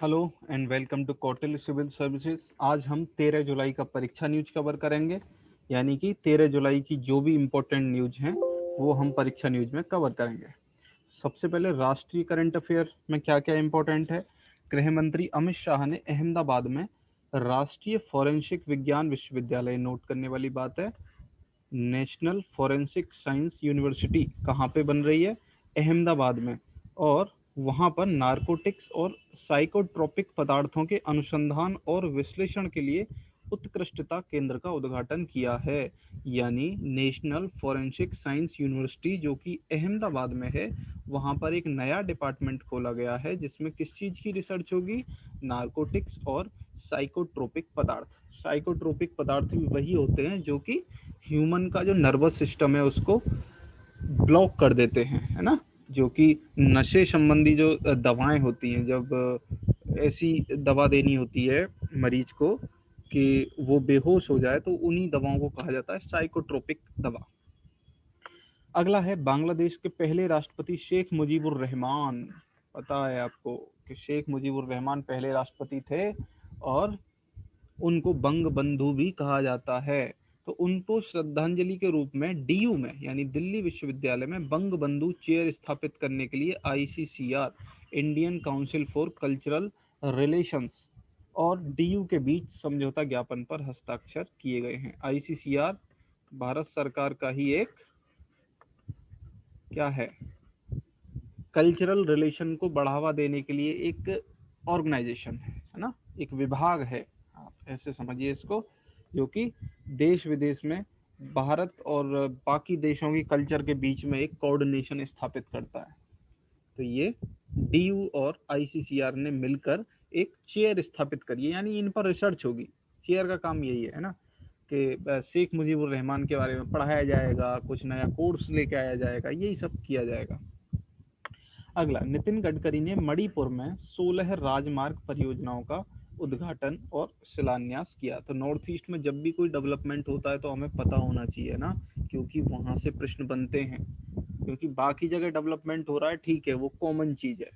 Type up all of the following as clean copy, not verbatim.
Hello and welcome to Kautilya civil services. आज हम 13 जुलाई का परीक्षा न्यूज कवर करेंगे, यानी कि 13 जुलाई की जो भी इम्पोर्टेंट न्यूज हैं वो हम परीक्षा न्यूज में कवर करेंगे। सबसे पहले राष्ट्रीय करंट अफेयर में क्या क्या इम्पोर्टेंट है। गृह मंत्री अमित शाह ने अहमदाबाद में राष्ट्रीय फॉरेंसिक विज्ञान विश्वविद्यालय, नोट करने वाली बात है, नेशनल फॉरेंसिक साइंस यूनिवर्सिटी कहाँ पे बन रही है, अहमदाबाद में, और वहाँ पर नारकोटिक्स और साइकोट्रोपिक पदार्थों के अनुसंधान और विश्लेषण के लिए उत्कृष्टता केंद्र का उद्घाटन किया है। यानी नेशनल फॉरेंसिक साइंस यूनिवर्सिटी जो कि अहमदाबाद में है, वहाँ पर एक नया डिपार्टमेंट खोला गया है जिसमें किस चीज़ की रिसर्च होगी, नारकोटिक्स और साइकोट्रोपिक पदार्थ। साइकोट्रोपिक पदार्थ भी वही होते हैं जो कि ह्यूमन का जो नर्वस सिस्टम है उसको ब्लॉक कर देते हैं, है ना। जो कि नशे संबंधी जो दवाएं होती हैं, जब ऐसी दवा देनी होती है मरीज को कि वो बेहोश हो जाए, तो उन्हीं दवाओं को कहा जाता है साइकोट्रोपिक दवा। अगला है बांग्लादेश के पहले राष्ट्रपति शेख मुजीबुर रहमान। पता है आपको कि शेख मुजीबुर रहमान पहले राष्ट्रपति थे और उनको बंग बंधु भी कहा जाता है। तो उनको श्रद्धांजलि के रूप में डीयू में, यानी दिल्ली विश्वविद्यालय में, बंग बंधु चेयर स्थापित करने के लिए ICCR, Indian council for cultural relations, और डीयू के बीच समझौता ज्ञापन पर हस्ताक्षर किए गए हैं। आईसीसीआर भारत सरकार का ही एक क्या है, कल्चरल रिलेशन को बढ़ावा देने के लिए एक ऑर्गेनाइजेशन है ना, एक विभाग है, आप ऐसे समझिए इसको, जो कि देश विदेश में भारत और बाकी देशों की कल्चर के बीच में एक कोऑर्डिनेशन स्थापित करता है। तो ये डीयू और आईसीसीआर ने मिलकर एक चेयर स्थापित करी है, यानी इन पर रिसर्च होगी। चेयर का काम यही है ना, कि शेख मुजीबुर रहमान के बारे में पढ़ाया जाएगा, कुछ नया कोर्स लेके आया जाएगा, यही सब किया जाएगा। अगला, नितिन गडकरी ने मणिपुर में 16 राजमार्ग परियोजनाओं का उद्घाटन और शिलान्यास किया। तो नॉर्थ ईस्ट में जब भी कोई डेवलपमेंट होता है तो हमें पता होना चाहिए ना, क्योंकि वहां से प्रश्न बनते हैं। क्योंकि बाकी जगह डेवलपमेंट हो रहा है, ठीक है, वो कॉमन चीज है,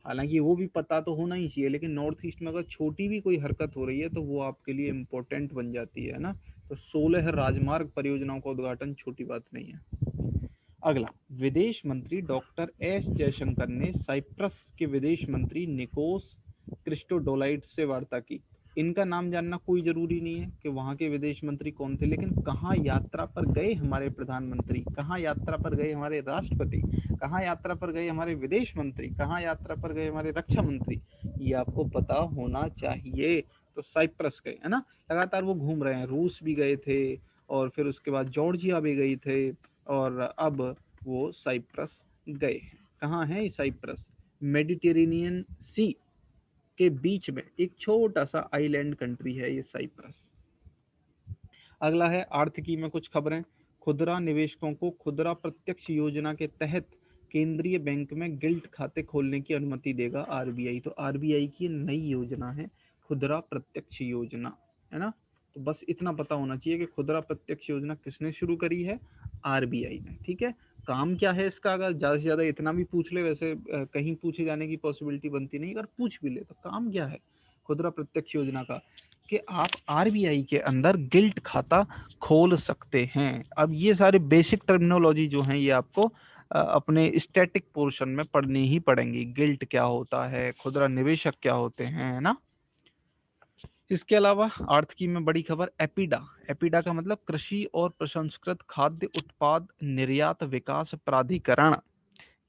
हालांकि वो भी पता तो होना ही चाहिए, लेकिन नॉर्थ ईस्ट में अगर छोटी भी कोई हरकत हो रही है तो वो आपके लिए इम्पोर्टेंट बन जाती है ना। तो 16 राजमार्ग परियोजनाओं का उद्घाटन छोटी बात नहीं है। अगला, विदेश मंत्री डॉक्टर एस जयशंकर ने साइप्रस के विदेश मंत्री निकोस क्रिस्टोडोलाइड्स से वार्ता की। इनका नाम जानना कोई जरूरी नहीं है कि वहां के विदेश मंत्री कौन थे, लेकिन कहाँ यात्रा पर गए हमारे प्रधानमंत्री, कहाँ यात्रा पर गए हमारे राष्ट्रपति, कहाँ यात्रा पर गए हमारे विदेश मंत्री, कहाँ यात्रा पर गए हमारे रक्षा मंत्री, ये आपको पता होना चाहिए। तो साइप्रस गए, है ना, लगातार वो घूम रहे हैं, रूस भी गए थे और फिर उसके बाद जॉर्जिया भी गए थे, और अब वो साइप्रस गए हैं। कहाँ है ये साइप्रस, मेडिटेरेनियन सी के बीच में एक छोटा सा आइलैंड कंट्री है ये साइप्रस। अगला है आर्थिकी में कुछ खबरें। खुदरा निवेशकों को खुदरा प्रत्यक्ष योजना के तहत केंद्रीय बैंक में गिल्ट खाते खोलने की अनुमति देगा आरबीआई। तो आरबीआई की नई योजना है खुदरा प्रत्यक्ष योजना, है ना। तो बस इतना पता होना चाहिए कि खुदरा प्रत्यक्ष योजना किसने शुरू करी है, आरबीआई ने, ठीक है। काम क्या है इसका, अगर ज्यादा से ज्यादा इतना भी पूछ ले, वैसे कहीं पूछे जाने की पॉसिबिलिटी बनती नहीं, अगर पूछ भी ले तो काम क्या है खुदरा प्रत्यक्ष योजना का, कि आप आरबीआई के अंदर गिल्ट खाता खोल सकते हैं। अब ये सारे बेसिक टर्मिनोलॉजी जो हैं ये आपको अपने स्टैटिक पोर्शन में पढ़नी ही पड़ेंगी। गिल्ट क्या होता है, खुदरा निवेशक क्या होते हैं, है ना। इसके अलावा आर्थिकी में बड़ी खबर, एपीडा। एपीडा का मतलब कृषि और प्रसंस्कृत खाद्य उत्पाद निर्यात विकास प्राधिकरण,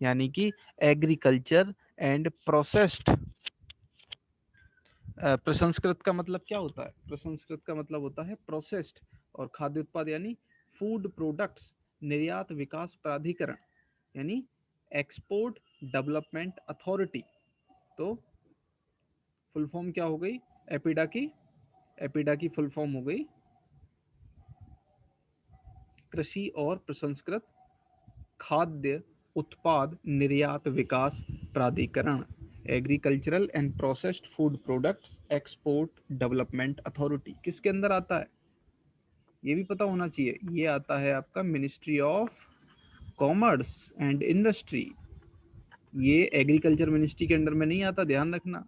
यानी कि एग्रीकल्चर एंड प्रोसेस्ड। प्रसंस्कृत का मतलब क्या होता है, प्रसंस्कृत का मतलब होता है प्रोसेस्ड, और खाद्य उत्पाद यानी फूड प्रोडक्ट्स निर्यात विकास प्राधिकरण, यानी एक्सपोर्ट डेवलपमेंट अथॉरिटी। तो फुल फॉर्म क्या हो गई एपीडा की, एपीडा की फुल फॉर्म हो गई कृषि और प्रसंस्कृत खाद्य उत्पाद निर्यात विकास प्राधिकरण, agricultural and processed food products export development authority. किसके अंदर आता है ये भी पता होना चाहिए, ये आता है आपका ministry of commerce and industry. ये एग्रीकल्चर मिनिस्ट्री के अंडर में नहीं आता, ध्यान रखना।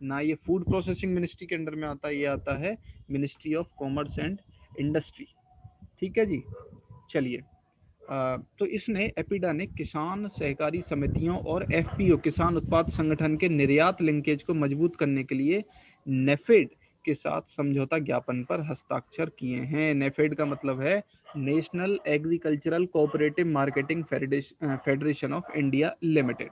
ना ये फूड प्रोसेसिंग मिनिस्ट्री के अंडर में आता है, ये आता है ministry of commerce and industry. ठीक है जी। चलिए, तो इसने एपिडा ने किसान सहकारी समितियों और एफपीओ किसान उत्पाद संगठन के निर्यात लिंकेज को मजबूत करने के लिए नेफेड के साथ समझौता ज्ञापन पर हस्ताक्षर किए हैं। नेफेड का मतलब है national agricultural cooperative marketing federation of India limited.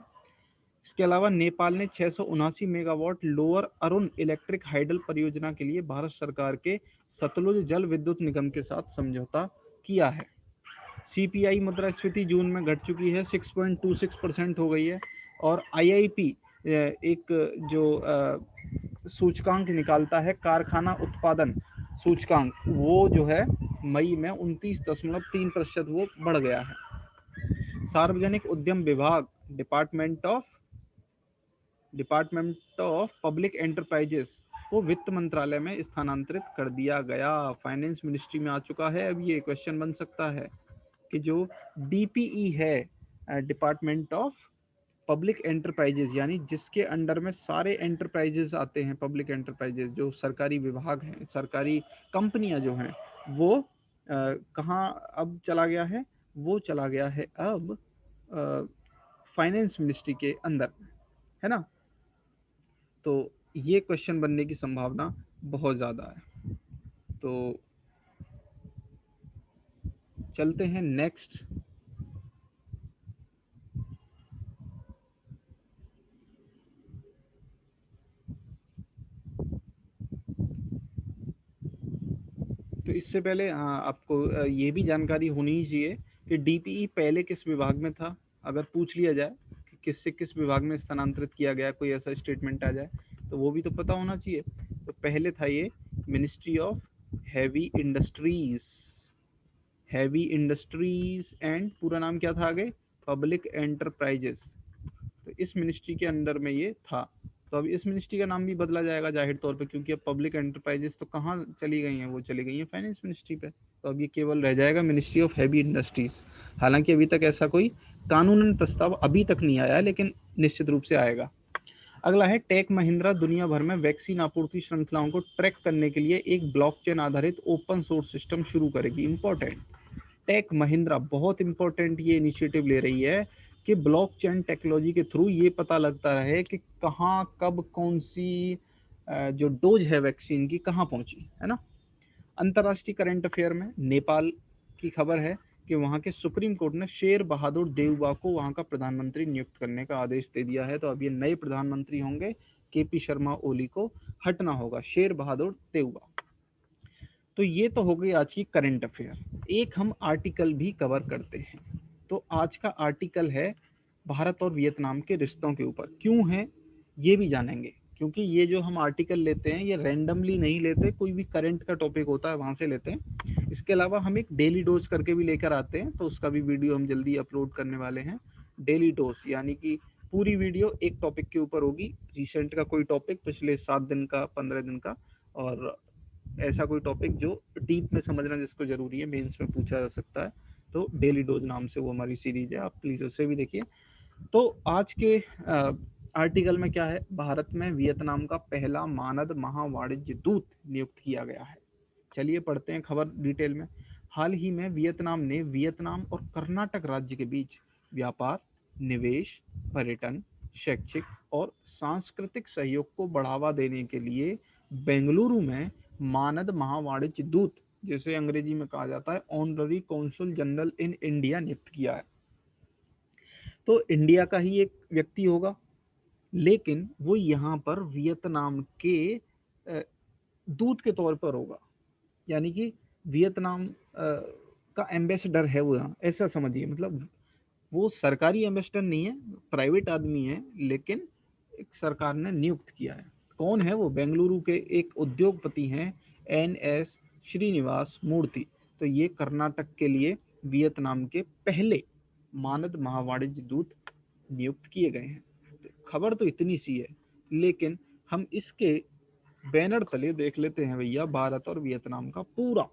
इसके अलावा नेपाल ने 679 megawatt lower Arun electric hydel परियोजना के लिए भारत सरकार के सतलुज जल विद्युत निगम के साथ समझौता किया है। सीपीआई मुद्रास्फीति जून में घट चुकी है, 6.26% हो गई है। और आईआईपी एक जो सूचकांक निकालता है, कारखाना उत्पादन सूचकांक, वो जो है मई में 29.3% वो बढ़ गया है। सार्वजनिक उद्यम विभाग डिपार्टमेंट ऑफ पब्लिक एंटरप्राइजेस को वित्त मंत्रालय में स्थानांतरित कर दिया गया, फाइनेंस मिनिस्ट्री में आ चुका है। अब ये क्वेश्चन बन सकता है कि जो डीपीई है, डिपार्टमेंट ऑफ पब्लिक एंटरप्राइजेस, यानी जिसके अंडर में सारे एंटरप्राइजेस आते हैं, पब्लिक एंटरप्राइजेस जो सरकारी विभाग हैं, सरकारी कंपनियां जो हैं, वो कहाँ अब चला गया है? वो चला गया है अब फाइनेंस मिनिस्ट्री के अंदर, है ना। तो ये क्वेश्चन बनने की संभावना बहुत ज़्यादा है। तो चलते हैं नेक्स्ट। तो इससे पहले आपको ये भी जानकारी होनी ही चाहिए कि डीपीई पहले किस विभाग में था। अगर पूछ लिया जाए कि किससे किस विभाग में स्थानांतरित किया गया, कोई ऐसा स्टेटमेंट आ जाए, तो वो भी तो पता होना चाहिए। तो पहले था ये ministry of heavy industries, heavy industries and पूरा नाम क्या था आगे? Public enterprises. तो इस मिनिस्ट्री के अंडर में ये था। तो अब इस मिनिस्ट्री का नाम भी बदला जाएगा जाहिर तौर पे, क्योंकि अब पब्लिक एंटरप्राइजेस तो कहाँ चली गई हैं? वो चली गई हैं फाइनेंस मिनिस्ट्री पे। तो अब ये केवल रह जाएगा मिनिस्ट्री ऑफ हैवी इंडस्ट्रीज। हालांकि अभी तक ऐसा कोई कानूनन प्रस्ताव अभी तक नहीं आया, लेकिन निश्चित रूप से आएगा। अगला है टेक महिंद्रा दुनिया भर में वैक्सीन आपूर्ति श्रृंखलाओं को ट्रैक करने के लिए एक ब्लॉकचेन आधारित ओपन सोर्स सिस्टम शुरू करेगी। इंपॉर्टेंट, टेक महिंद्रा बहुत इंपॉर्टेंट ये इनिशिएटिव ले रही है कि ब्लॉकचेन टेक्नोलॉजी के थ्रू ये पता लगता रहे कि कहाँ कब कौन सी जो डोज है वैक्सीन की कहाँ पहुंची, है ना। अंतर्राष्ट्रीय करंट अफेयर में नेपाल की खबर है कि वहां के सुप्रीम कोर्ट ने शेर बहादुर देउबा को वहां का प्रधानमंत्री नियुक्त करने का आदेश दे दिया है। तो अब ये नए प्रधानमंत्री होंगे, केपी शर्मा ओली को हटना होगा, शेर बहादुर देउबा। तो ये तो हो गई आज की करंट अफेयर। एक हम आर्टिकल भी कवर करते हैं। तो आज का आर्टिकल है भारत और वियतनाम के रिश्तों के ऊपर। क्यों है ये भी जानेंगे, क्योंकि ये जो हम आर्टिकल लेते हैं ये रैंडमली नहीं लेते, कोई भी करंट का टॉपिक होता है वहां से लेते हैं। इसके अलावा हम एक डेली डोज करके भी लेकर आते हैं, तो उसका भी वीडियो हम जल्दी अपलोड करने वाले हैं। डेली डोज यानी कि पूरी वीडियो एक टॉपिक के ऊपर होगी, रिसेंट का कोई टॉपिक, पिछले 7 दिन का, 15 दिन का, और ऐसा कोई टॉपिक जो डीप में समझना जिसको जरूरी है, मेंस में पूछा जा सकता है। तो डेली डोज नाम से वो हमारी सीरीज है, आप प्लीज उसे भी देखिए। तो आज के आर्टिकल में क्या है? भारत में वियतनाम का पहला मानद महावाणिज्य दूत नियुक्त किया गया है। चलिए पढ़ते हैं खबर डिटेल में। हाल ही में वियतनाम ने वियतनाम और कर्नाटक राज्य के बीच व्यापार, निवेश, पर्यटन, शैक्षिक और सांस्कृतिक सहयोग को बढ़ावा देने के लिए बेंगलुरु में मानद महावाणिज्य दूत, जिसे अंग्रेजी में कहा जाता है honorary consul general in India, नियुक्त किया है। तो इंडिया का ही एक व्यक्ति होगा, लेकिन वो यहाँ पर वियतनाम के दूत के तौर पर होगा, यानी कि वियतनाम का एम्बेसडर है वो यहाँ, ऐसा समझिए। मतलब वो सरकारी एम्बेसडर नहीं है, प्राइवेट आदमी है, लेकिन एक सरकार ने नियुक्त किया है। कौन है वो? बेंगलुरु के एक उद्योगपति हैं, NS श्रीनिवास मूर्ति। तो ये कर्नाटक के लिए वियतनाम के पहले मानद महावाणिज्य दूत नियुक्त किए गए हैं। खबर तो इतनी सी है, लेकिन हम इसके बैनर तले देख लेते हैं भैया भारत और वियतनाम का पूरा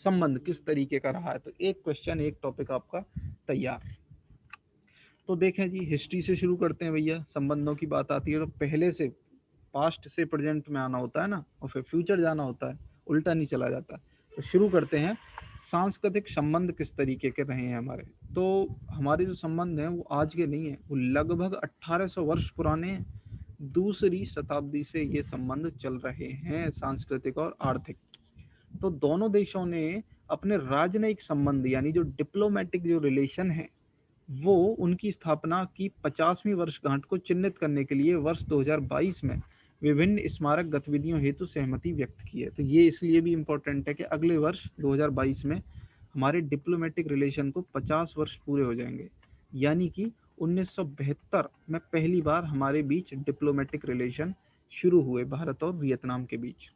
संबंध किस तरीके का रहा है। तो एक क्वेश्चन, एक टॉपिक आपका तैयार। तो देखें जी, हिस्ट्री से शुरू करते हैं भैया। संबंधों की बात आती है तो पहले से पास्ट से प्रेजेंट में आना होता है ना, और फिर फ्यूचर जाना होता है, उल्टा नहीं चला जाता। तो शुरू करते हैं, सांस्कृतिक संबंध किस तरीके के रहे हैं हमारे। तो हमारे जो संबंध हैं वो आज के नहीं है, वो लगभग 1800 वर्ष पुराने हैं। दूसरी शताब्दी से ये संबंध चल रहे हैं, सांस्कृतिक और आर्थिक। तो दोनों देशों ने अपने राजनयिक संबंध यानी जो डिप्लोमेटिक जो रिलेशन है वो उनकी स्थापना की 50वीं वर्षगांठ को चिन्हित करने के लिए वर्ष 2022 में विभिन्न स्मारक गतिविधियों हेतु सहमति व्यक्त की है। तो ये इसलिए भी इम्पोर्टेंट है कि अगले वर्ष 2022 में हमारे डिप्लोमेटिक रिलेशन को 50 वर्ष पूरे हो जाएंगे, यानी कि 1972 में पहली बार हमारे बीच डिप्लोमेटिक रिलेशन शुरू हुए भारत और वियतनाम के बीच।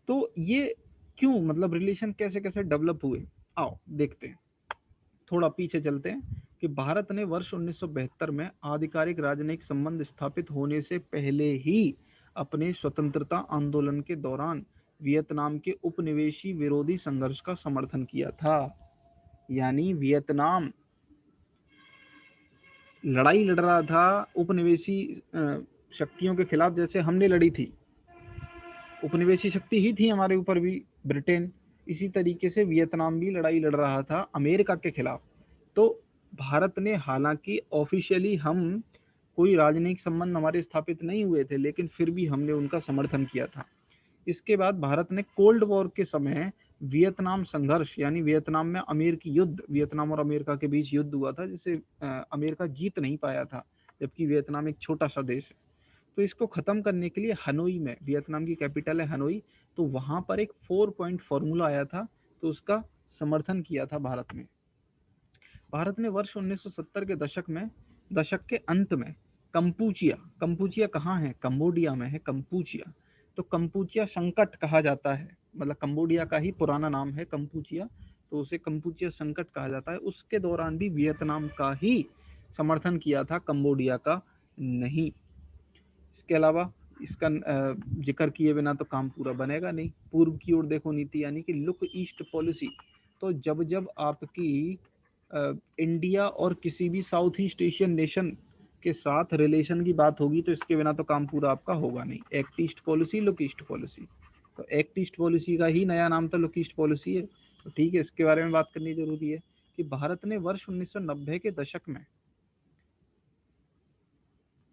तो ये क्यों, मतलब रिलेशन कैसे कैसे डेवलप हुए, आओ देखते हैं। थोड़ा पीछे चलते हैं कि भारत ने वर्ष 1972 में आधिकारिक राजनयिक संबंध स्थापित होने से पहले ही अपने स्वतंत्रता आंदोलन के दौरान वियतनाम के उपनिवेशी विरोधी संघर्ष का समर्थन किया था। यानी वियतनाम लड़ाई लड़ रहा था उपनिवेशी शक्तियों के खिलाफ, जैसे हमने लड़ी थी, उपनिवेशी शक्ति ही थी हमारे ऊपर भी ब्रिटेन, इसी तरीके से वियतनाम भी लड़ाई लड़ रहा था अमेरिका के खिलाफ। तो भारत ने, हालांकि ऑफिशियली हम कोई राजनयिक संबंध हमारे स्थापित नहीं हुए थे, लेकिन फिर भी हमने उनका समर्थन किया था। इसके बाद भारत ने कोल्ड वॉर के समय वियतनाम संघर्ष यानी वियतनाम में अमेरिकी युद्ध, वियतनाम और अमेरिका के बीच युद्ध हुआ था जिसे अमेरिका जीत नहीं पाया था, जबकि वियतनाम एक छोटा सा देश है। तो इसको खत्म करने के लिए हनोई में, वियतनाम की कैपिटल है हनोई, तो वहां पर एक 4 पॉइंट फॉर्मूला आया था, तो उसका समर्थन किया था भारत ने। भारत ने वर्ष 1970 के दशक के अंत में कंपूचिया कहाँ है, कंबोडिया में है कंपूचिया। तो कंपूचिया संकट कहा जाता है, मतलब कंबोडिया का ही पुराना नाम है कंपूचिया, तो उसे कंपूचिया संकट कहा जाता है। उसके दौरान भी वियतनाम का ही समर्थन किया था, कंबोडिया का नहीं। इसके अलावा इसका जिक्र किए बिना तो काम पूरा बनेगा नहीं। पूर्व की ओर देखो नीति यानी कि लुक ईस्ट पॉलिसी। तो जब जब आपकी इंडिया और किसी भी साउथ ईस्ट एशियन नेशन के साथ रिलेशन की बात होगी तो इसके बिना तो काम पूरा आपका होगा नहीं। Act east policy, look east policy, तो एक्ट ईस्ट पॉलिसी का ही नया नाम तो लुक ईस्ट पॉलिसी है। तो ठीक है, इसके बारे में बात करनी जरूरी है कि भारत ने वर्ष 1990 के दशक में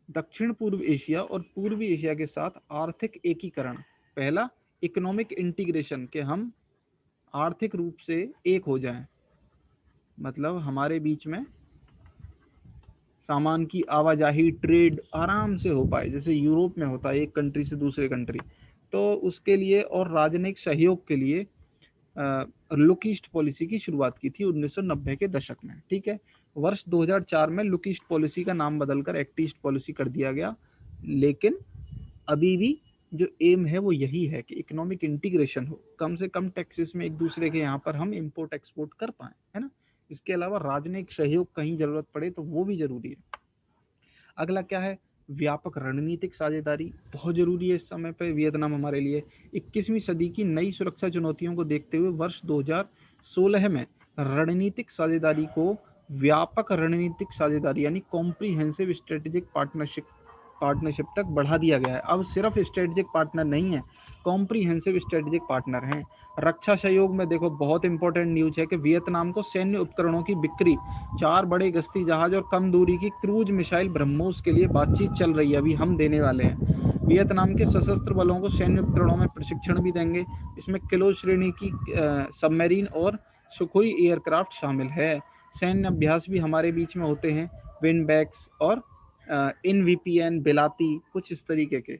दक्षिण पूर्व एशिया और पूर्वी एशिया के साथ आर्थिक एकीकरण, पहला इकोनॉमिक इंटीग्रेशन, के हम आर्थिक रूप से एक हो जाएं, मतलब हमारे बीच में सामान की आवाजाही, ट्रेड आराम से हो पाए, जैसे यूरोप में होता है एक कंट्री से दूसरे कंट्री। तो उसके लिए और राजनयिक सहयोग के लिए लुक ईस्ट पॉलिसी की शुरुआत की थी 1990 के दशक में। ठीक है, वर्ष 2004 में लुक ईस्ट पॉलिसी का नाम बदलकर एक्ट ईस्ट पॉलिसी कर दिया गया, लेकिन अभी भी जो एम है वो यही है कि इकोनॉमिक इंटीग्रेशन हो, कम से कम टैक्सेस में एक दूसरे के यहाँ पर हम इंपोर्ट एक्सपोर्ट कर पाए, है ना। इसके अलावा राजनयिक सहयोग कहीं जरूरत पड़े तो वो भी जरूरी है। अगला क्या है, व्यापक रणनीतिक साझेदारी, बहुत जरूरी है इस समय पे वियतनाम हमारे लिए। 21वीं सदी की नई सुरक्षा चुनौतियों को देखते हुए वर्ष 2016 में रणनीतिक साझेदारी को व्यापक रणनीतिक साझेदारी यानी कॉम्प्रिहेंसिव स्ट्रेटेजिक पार्टनरशिप तक बढ़ा दिया गया है। अब सिर्फ स्ट्रेटेजिक पार्टनर नहीं है, कॉम्प्रिहेंसिव स्ट्रेटेजिक पार्टनर हैं। रक्षा सहयोग में देखो बहुत इंपॉर्टेंट न्यूज है कि वियतनाम को सैन्य उपकरणों की बिक्री, 4 बड़े गश्ती जहाज और कम दूरी की क्रूज मिसाइल ब्रह्मोस के लिए बातचीत चल रही है, अभी हम देने वाले हैं। वियतनाम के सशस्त्र बलों को सैन्य उपकरणों में प्रशिक्षण भी देंगे, इसमें किलो श्रेणी की सबमरीन और सुखोई एयरक्राफ्ट शामिल है। सैन्य अभ्यास भी हमारे बीच में होते हैं, विंडबैक्स और इन वीपीएन बिलाती, कुछ इस तरीके के।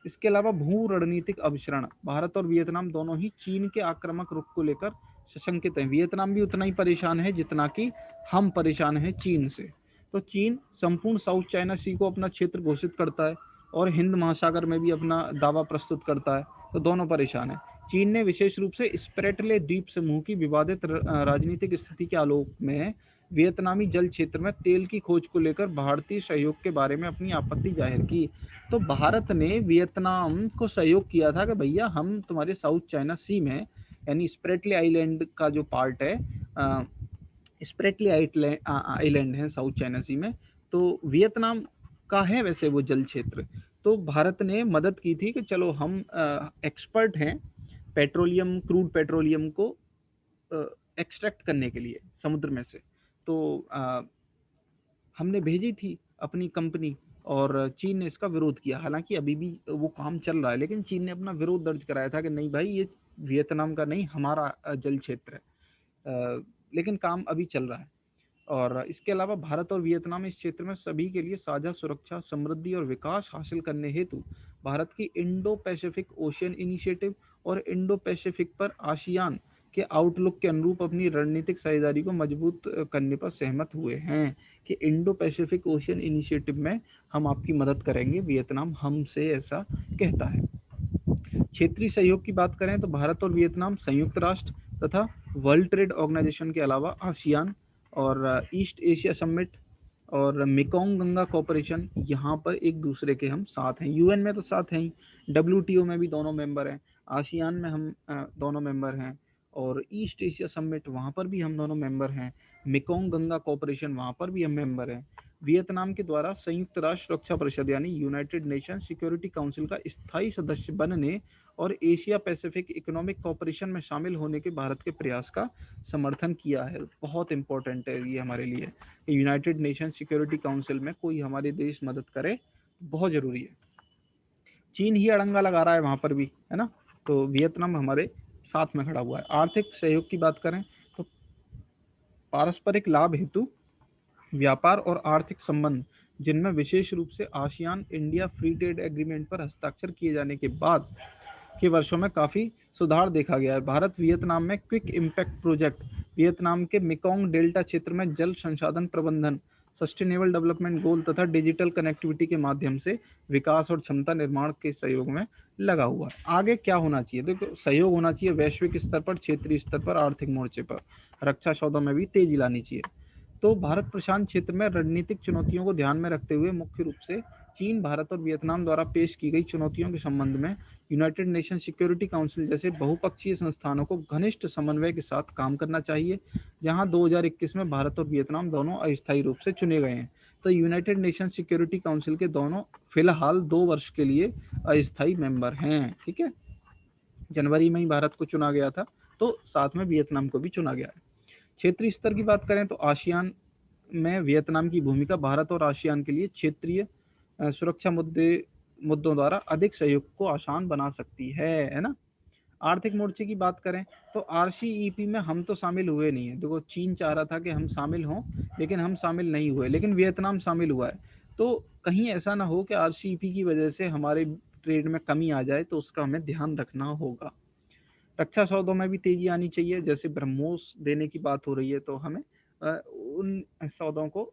इसके अलावा भू रणनीतिक अभिसरण, भारत और वियतनाम दोनों ही चीन के आक्रामक रुख को लेकर सशंकित हैं। वियतनाम भी उतना ही परेशान है जितना कि हम परेशान हैं चीन से। तो चीन संपूर्ण साउथ चाइना सी को अपना क्षेत्र घोषित करता है और हिंद महासागर में भी अपना दावा प्रस्तुत करता है, तो दोनों परेशान है। चीन ने विशेष रूप से स्प्रेटले द्वीप समूह की विवादित राजनीतिक स्थिति के आलोक में वियतनामी जल क्षेत्र में तेल की खोज को लेकर भारतीय सहयोग के बारे में अपनी आपत्ति जाहिर की। तो भारत ने वियतनाम को सहयोग किया था कि भैया हम तुम्हारे साउथ चाइना सी में, यानी स्प्रेटले आइलैंड का जो पार्ट है, स्प्रेटली आइलैंड है साउथ चाइना सी में, तो वियतनाम का है वैसे वो जल क्षेत्र। तो भारत ने मदद की थी कि चलो हम एक्सपर्ट हैं पेट्रोलियम, क्रूड पेट्रोलियम को एक्सट्रैक्ट करने के लिए समुद्र में से। तो हमने भेजी थी अपनी कंपनी, और चीन ने इसका विरोध किया। हालांकि अभी भी वो काम चल रहा है, लेकिन चीन ने अपना विरोध दर्ज कराया था कि नहीं भाई, ये वियतनाम का नहीं, हमारा जल क्षेत्र है। लेकिन काम अभी चल रहा है। और इसके अलावा भारत और वियतनाम इस क्षेत्र में सभी के लिए साझा सुरक्षा, समृद्धि और विकास हासिल करने हेतु भारत की इंडो पैसिफिक ओशियन इनिशिएटिव और इंडो पैसिफिक पर आसियान के आउटलुक के अनुरूप अपनी रणनीतिक साझेदारी को मजबूत करने पर सहमत हुए हैं कि इंडो पैसिफिक ओशियन इनिशिएटिव में हम आपकी मदद करेंगे, वियतनाम हमसे ऐसा कहता है। क्षेत्रीय सहयोग की बात करें तो भारत और वियतनाम संयुक्त राष्ट्र तथा वर्ल्ड ट्रेड ऑर्गेनाइजेशन के अलावा आसियान और ईस्ट एशिया समिट और मेकोंग गंगा कॉरपोरेशन, यहाँ पर एक दूसरे के हम साथ हैं। यूएन में तो साथ हैं ही, डब्ल्यूटीओ में भी दोनों मेंबर हैं, आसियान में हम दोनों मेंबर हैं, और ईस्ट एशिया समिट वहाँ पर भी हम दोनों मेंबर हैं, मेकोंग गंगा कॉरपोरेशन वहाँ पर भी हम मेंबर हैं। वियतनाम के द्वारा संयुक्त राष्ट्र सुरक्षा परिषद यानी यूनाइटेड नेशन सिक्योरिटी काउंसिल का स्थायी सदस्य बनने और एशिया पैसिफिक इकोनॉमिक कॉरपोरेशन में शामिल होने के भारत के प्रयास का समर्थन किया है। बहुत इंपॉर्टेंट है ये हमारे लिए, यूनाइटेड नेशन सिक्योरिटी काउंसिल में कोई हमारे देश मदद करे, बहुत जरूरी है। चीन ही अड़ंगा लगा रहा है वहां पर भी, है ना, तो वियतनाम हमारे साथ में खड़ा हुआ है। आर्थिक सहयोग की बात करें तो पारस्परिक लाभ हेतु व्यापार और आर्थिक संबंध, जिनमें विशेष रूप से ASEAN India free trade agreement पर हस्ताक्षर किए जाने के बाद के वर्षों में काफी सुधार देखा गया है। भारत वियतनाम में क्विक इम्पैक्ट प्रोजेक्ट, वियतनाम के मेकोंग डेल्टा क्षेत्र में जल संसाधन प्रबंधन, सस्टेनेबल डेवलपमेंट गोल तथा डिजिटल कनेक्टिविटी के माध्यम से विकास और क्षमता निर्माण के सहयोग में लगा हुआ है। आगे क्या होना चाहिए? देखो, सहयोग होना चाहिए वैश्विक स्तर पर, क्षेत्रीय स्तर पर, आर्थिक मोर्चे पर, रक्षा सौदों में भी तेजी लानी चाहिए। तो भारत प्रशांत क्षेत्र में रणनीतिक चुनौतियों को ध्यान में रखते हुए मुख्य रूप से चीन, भारत और वियतनाम द्वारा पेश की गई चुनौतियों के संबंध में यूनाइटेड नेशन सिक्योरिटी काउंसिल जैसे बहुपक्षीय संस्थानों को घनिष्ठ समन्वय के साथ काम करना चाहिए। जहां 2021 में भारत और वियतनाम दोनों अस्थायी रूप से चुने गए हैं। तो यूनाइटेड नेशन सिक्योरिटी काउंसिल के दोनों फिलहाल 2 वर्ष के लिए अस्थायी मेंबर हैं। ठीक है, जनवरी में ही भारत को चुना गया था, तो साथ में वियतनाम को भी चुना गया है। क्षेत्रीय स्तर की बात करें तो आसियान में वियतनाम की भूमिका भारत और आसियान के लिए क्षेत्रीय सुरक्षा मुद्दों द्वारा अधिक सहयोग को आसान बना सकती है ना। आर्थिक मोर्चे की बात करें तो आरसीईपी में हम तो शामिल हुए नहीं है। देखो, चीन चाह रहा था कि हम शामिल हों, लेकिन हम शामिल नहीं हुए, लेकिन वियतनाम शामिल हुआ है। तो कहीं ऐसा ना हो कि आरसीईपी की वजह से हमारे ट्रेड में कमी आ जाए, तो उसका हमें ध्यान रखना होगा। रक्षा सौदों में भी तेजी आनी चाहिए। जैसे ब्रह्मोस देने की बात हो रही है, तो हमें उन सौदों को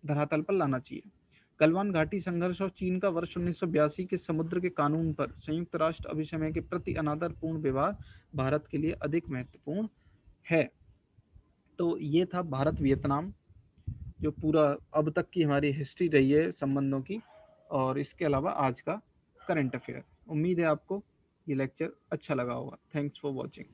धरातल पर लाना चाहिए। गलवान घाटी संघर्ष और चीन का वर्ष 1982 के समुद्र के कानून पर संयुक्त राष्ट्र अभिसमय के प्रति अनादरपूर्ण व्यवहार भारत के लिए अधिक महत्वपूर्ण है। तो ये था भारत वियतनाम, जो पूरा अब तक की हमारी हिस्ट्री रही है संबंधों की, और इसके अलावा आज का करंट अफेयर। उम्मीद है आपको ये लेक्चर अच्छा लगा होगा। Thanks for watching.